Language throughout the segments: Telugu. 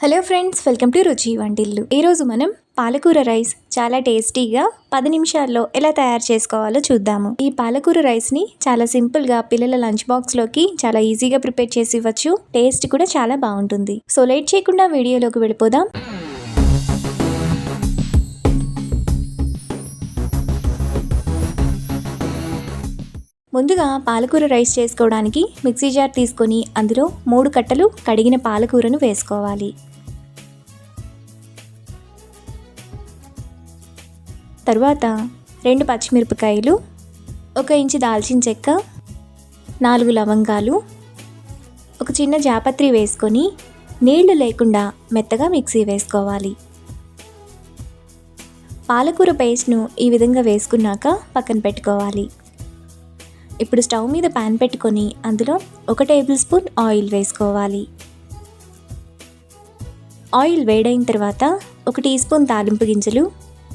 హలో ఫ్రెండ్స్, వెల్కమ్ టు రుచి వంటిల్లు. ఈరోజు మనం పాలకూర రైస్ చాలా టేస్టీగా 10 నిమిషాల్లో ఎలా తయారు చేసుకోవాలో చూద్దాము. ఈ పాలకూర రైస్ని చాలా సింపుల్గా పిల్లల లంచ్ బాక్స్లోకి చాలా ఈజీగా ప్రిపేర్ చేసి ఇవ్వచ్చు. టేస్ట్ కూడా చాలా బాగుంటుంది. సో లేట్ చేయకుండా వీడియోలోకి వెళ్ళిపోదాం. ముందుగా పాలకూర రైస్ చేసుకోవడానికి మిక్సీ జార్ తీసుకొని అందులో 3 కట్టలు కడిగిన పాలకూరను వేసుకోవాలి. తర్వాత 2 పచ్చిమిరపకాయలు, 1 ఇంచు దాల్చిన చెక్క, 4 లవంగాలు, ఒక చిన్న జాపత్రి వేసుకొని నీళ్లు లేకుండా మెత్తగా మిక్సీ వేసుకోవాలి. పాలకూర పేస్ట్ను ఈ విధంగా వేసుకున్నాక పక్కన పెట్టుకోవాలి. ఇప్పుడు స్టవ్ మీద ప్యాన్ పెట్టుకొని అందులో 1 టేబుల్ స్పూన్ ఆయిల్ వేసుకోవాలి. ఆయిల్ వేడైన తర్వాత 1 టీ స్పూన్ తాలింపు గింజలు,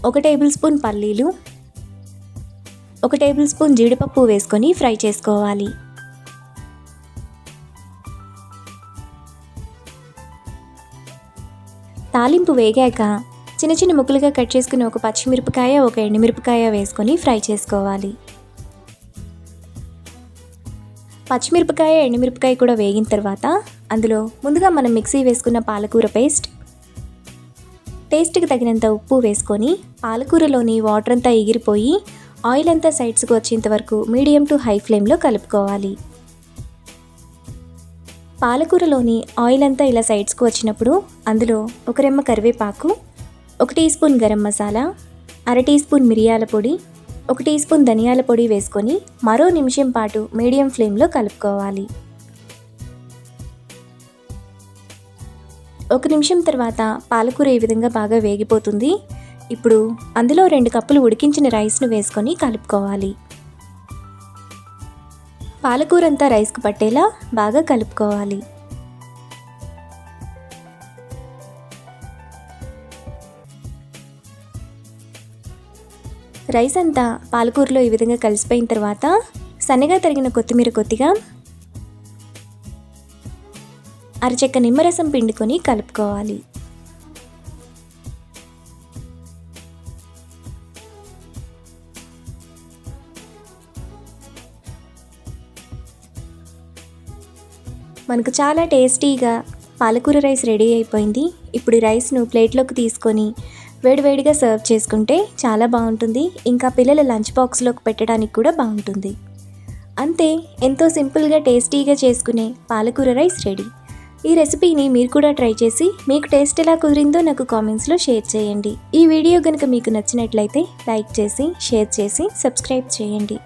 1 టేబుల్ స్పూన్ పల్లీలు, 1 టేబుల్ స్పూన్ జీడిపప్పు వేసుకొని ఫ్రై చేసుకోవాలి. తాలింపు వేగాక చిన్న చిన్న ముక్కలుగా కట్ చేసుకుని 1 పచ్చిమిరపకాయ, 1 ఎండుమిరపకాయ వేసుకొని ఫ్రై చేసుకోవాలి. పచ్చిమిరపకాయ, ఎండుమిరపకాయ కూడా వేగిన తర్వాత అందులో ముందుగా మనం మిక్సీ వేసుకున్న పాలకూర పేస్ట్, టేస్ట్కి తగినంత ఉప్పు వేసుకొని పాలకూరలోని వాటర్ అంతా ఎగిరిపోయి ఆయిల్ అంతా సైడ్స్కి వచ్చేంత వరకు మీడియం టు హై ఫ్లేమ్లో కలుపుకోవాలి. పాలకూరలోని ఆయిల్ అంతా ఇలా సైడ్స్కి వచ్చినప్పుడు అందులో 1 రెమ్మ కరివేపాకు, 1 teaspoon garam masala, 1/2 teaspoon మిరియాల పొడి, 1 టీ స్పూన్ ధనియాల పొడి వేసుకొని మరో నిమిషం పాటు మీడియం ఫ్లేమ్లో కలుపుకోవాలి. 1 నిమిషం తర్వాత పాలకూర ఈ విధంగా బాగా వేగిపోతుంది. ఇప్పుడు అందులో 2 కప్పులు ఉడికించిన రైస్ను వేసుకొని కలుపుకోవాలి. పాలకూర అంతా రైస్కు పట్టేలా బాగా కలుపుకోవాలి. రైస్ అంతా పాలకూరలో ఈ విధంగా కలిసిపోయిన తర్వాత సన్నగా తరిగిన కొత్తిమీర కొద్దిగా, అరచెక్క నిమ్మరసం పిండుకొని కలుపుకోవాలి. మనకు చాలా టేస్టీగా పాలకూర రైస్ రెడీ అయిపోయింది. ఇప్పుడు ఈ రైస్ను ప్లేట్లోకి తీసుకొని వేడివేడిగా సర్వ్ చేసుకుంటే చాలా బాగుంటుంది. ఇంకా పిల్లల లంచ్ బాక్స్లోకి పెట్టడానికి కూడా బాగుంటుంది. అంతే, ఎంతో సింపుల్గా టేస్టీగా చేసుకునే పాలకూర రైస్ రెడీ. ఈ రెసిపీని మీరు కూడా ట్రై చేసి మీకు టేస్ట్ ఎలా కుదిరిందో నాకు కామెంట్స్లో షేర్ చేయండి. ఈ వీడియో కనుక మీకు నచ్చినట్లయితే లైక్ చేసి, షేర్ చేసి, సబ్స్క్రైబ్ చేయండి.